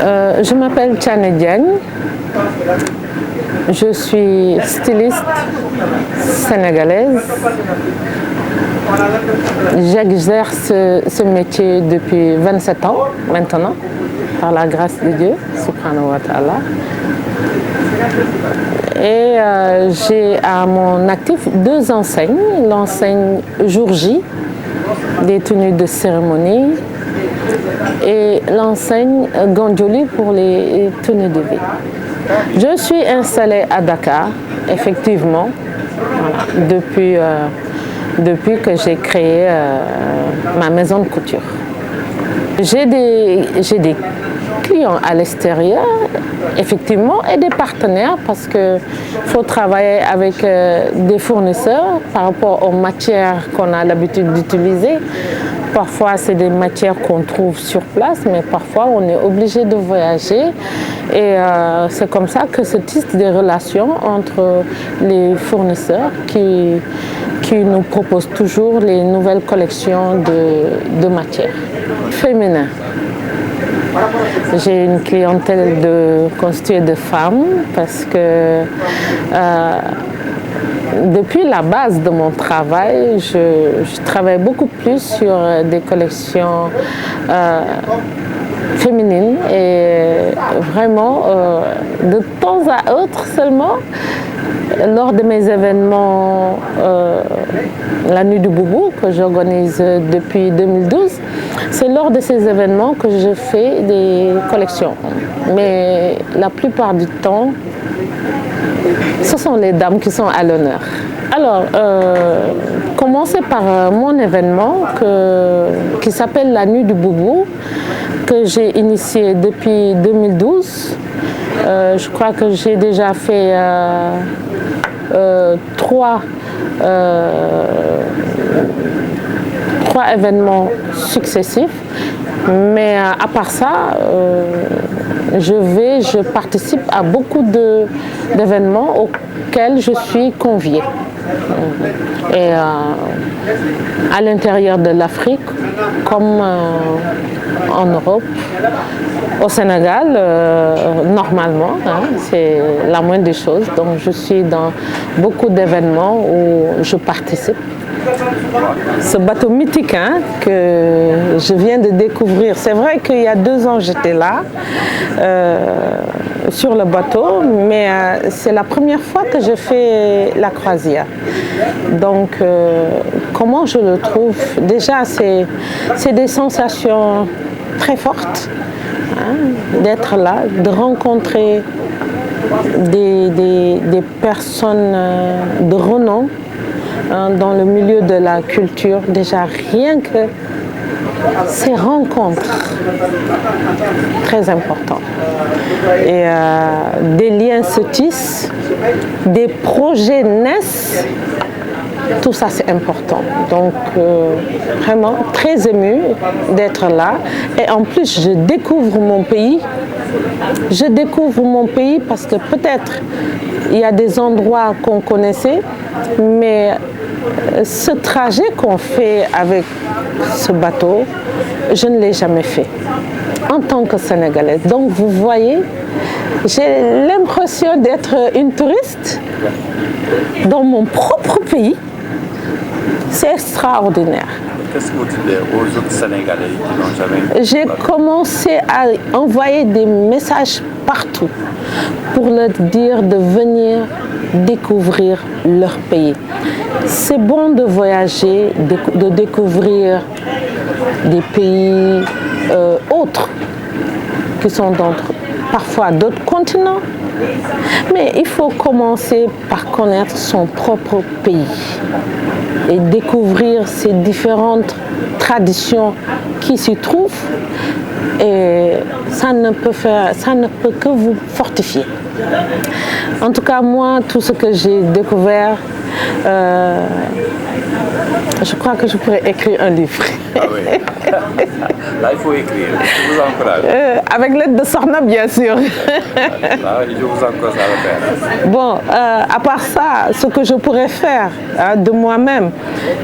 Je m'appelle Thiané Diagne. Je suis styliste sénégalaise. J'exerce ce métier depuis 27 ans maintenant, par la grâce de Dieu, subhanahu wa ta'ala. Et j'ai à mon actif 2 enseignes. L'enseigne Jour J, des tenues de cérémonie, et l'enseigne Gandioli pour les tenues de vie. Je suis installée à Dakar, effectivement, voilà, depuis que j'ai créé ma maison de couture. J'ai des clients à l'extérieur, effectivement, et des partenaires parce qu'il faut travailler avec des fournisseurs par rapport aux matières qu'on a l'habitude d'utiliser. Parfois, c'est des matières qu'on trouve sur place, mais parfois, on est obligé de voyager. Et c'est comme ça que se tissent des relations entre les fournisseurs qui nous proposent toujours les nouvelles collections de matières féminines. J'ai une clientèle constituée de femmes parce que depuis la base de mon travail, je travaille beaucoup plus sur des collections féminines et vraiment de temps à autre seulement, lors de mes événements, la Nuit du Boubou que j'organise depuis 2012, c'est lors de ces événements que je fais des collections. Mais la plupart du temps, ce sont les dames qui sont à l'honneur. Alors, commencer par mon événement qui s'appelle la Nuit du Boubou, que j'ai initié depuis 2012. Je crois que j'ai déjà fait 3 événements successifs. Mais à part ça, je participe à beaucoup d'événements auxquels je suis conviée. Et à l'intérieur de l'Afrique, comme en Europe, au Sénégal, normalement, hein, c'est la moindre des choses. Donc je suis dans beaucoup d'événements où je participe. Ce bateau mythique que je viens de découvrir, c'est vrai qu'il y a 2 ans j'étais là sur le bateau, mais c'est la première fois que je fais la croisière. Donc comment je le trouve? Déjà c'est des sensations très fortes d'être là, de rencontrer des personnes de renom dans le milieu de la culture. Déjà rien que ces rencontres très importantes et des liens se tissent, des projets naissent, tout ça c'est important. Donc vraiment très émue d'être là, et en plus je découvre mon pays. Je découvre mon pays parce que peut-être il y a des endroits qu'on connaissait, mais ce trajet qu'on fait avec ce bateau, je ne l'ai jamais fait en tant que Sénégalaise. Donc vous voyez, j'ai l'impression d'être une touriste dans mon propre pays. C'est extraordinaire. Qu'est-ce que vous dites aux autres Sénégalais qui n'ont jamais... J'ai commencé à envoyer des messages partout pour leur dire de venir découvrir leur pays. C'est bon de voyager, de découvrir des pays autres qui sont parfois d'autres continents, mais il faut commencer par connaître son propre pays et découvrir ces différentes traditions qui s'y trouvent, et ça ne peut que vous fortifier. En tout cas, moi, tout ce que j'ai découvert, je crois que je pourrais écrire un livre. Ah oui. Là, il faut écrire. Je vous encourage. Avec l'aide de Sorna, bien sûr. Là, je vous encourage à le faire. Bon, à part ça, ce que je pourrais faire de moi-même,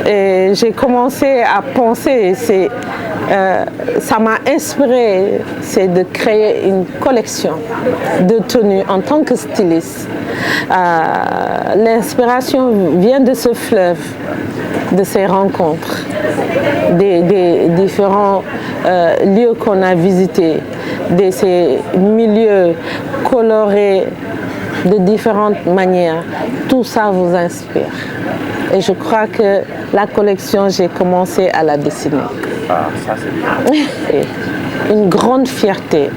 j'ai commencé à penser, c'est ça m'a inspiré, c'est de créer une collection de tenues en tant que styliste. L'inspiration vient de ce fleuve, de ces rencontres, des différents lieux qu'on a visités, de ces milieux colorés de différentes manières. Tout ça vous inspire. Et je crois que la collection, j'ai commencé à la dessiner. Ah, ça c'est bien. Une grande fierté.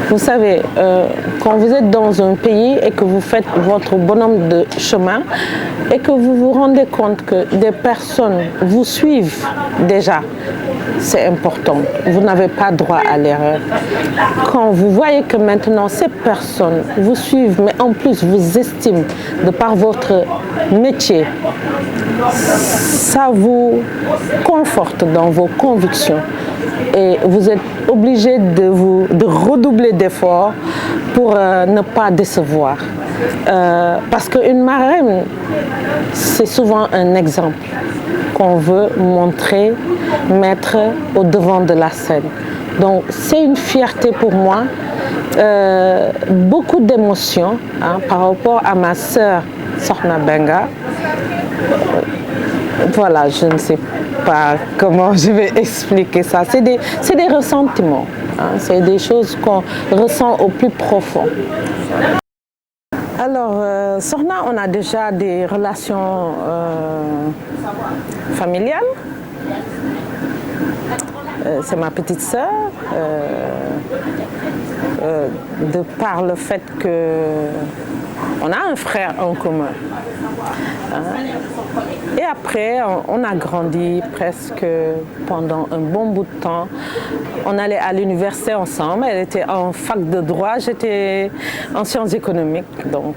Vous savez, quand vous êtes dans un pays et que vous faites votre bonhomme de chemin et que vous vous rendez compte que des personnes vous suivent déjà, c'est important. Vous n'avez pas droit à l'erreur. Quand vous voyez que maintenant ces personnes vous suivent, mais en plus vous estiment de par votre métier, ça vous conforte dans vos convictions. Et vous êtes obligé de redoubler d'efforts pour ne pas décevoir. Parce qu'une marraine, c'est souvent un exemple qu'on veut montrer, mettre au devant de la scène. Donc c'est une fierté pour moi, beaucoup d'émotions par rapport à ma sœur Sokhna Benga. Voilà, je ne sais pas comment je vais expliquer ça. C'est des ressentiments, c'est des choses qu'on ressent au plus profond. Alors, Sokhna, on a déjà des relations familiales. C'est ma petite sœur. De par le fait qu'on a un frère en commun. Et après, on a grandi presque pendant un bon bout de temps. On allait à l'université ensemble. Elle était en fac de droit, j'étais en sciences économiques. Donc,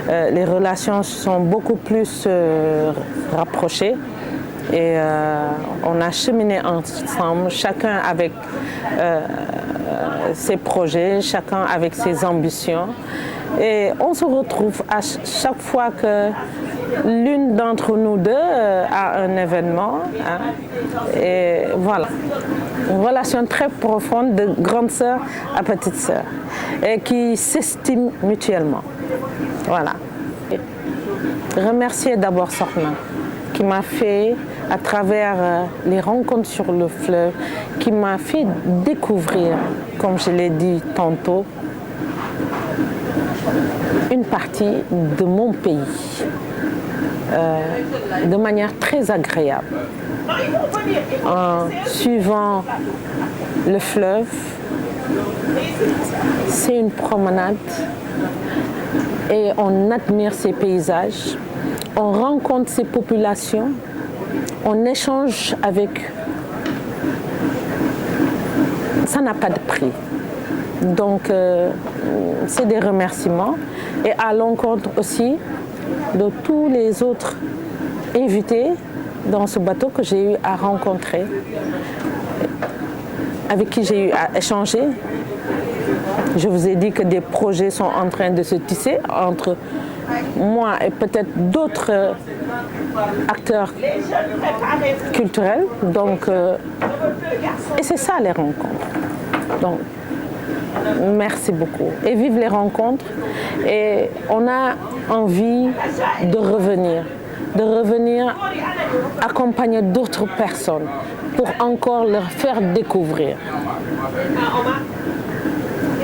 les relations sont beaucoup plus rapprochées. Et on a cheminé ensemble, chacun avec ses projets, chacun avec ses ambitions. Et on se retrouve à chaque fois que l'une d'entre nous deux a un événement. Et voilà, une relation très profonde de grande sœur à petite sœur et qui s'estiment mutuellement. Voilà. Et remercier d'abord Sokhna qui m'a fait, à travers les rencontres sur le fleuve, qui m'a fait découvrir, comme je l'ai dit tantôt, une partie de mon pays de manière très agréable. En suivant le fleuve, c'est une promenade et on admire ces paysages, on rencontre ces populations, on échange avec. Ça n'a pas de prix. Donc, c'est des remerciements et à l'encontre aussi de tous les autres invités dans ce bateau que j'ai eu à rencontrer, avec qui j'ai eu à échanger. Je vous ai dit que des projets sont en train de se tisser entre moi et peut-être d'autres acteurs culturels. Donc, et c'est ça les rencontres. Donc, merci beaucoup. Et vive les rencontres. Et on a envie de revenir accompagner d'autres personnes pour encore leur faire découvrir.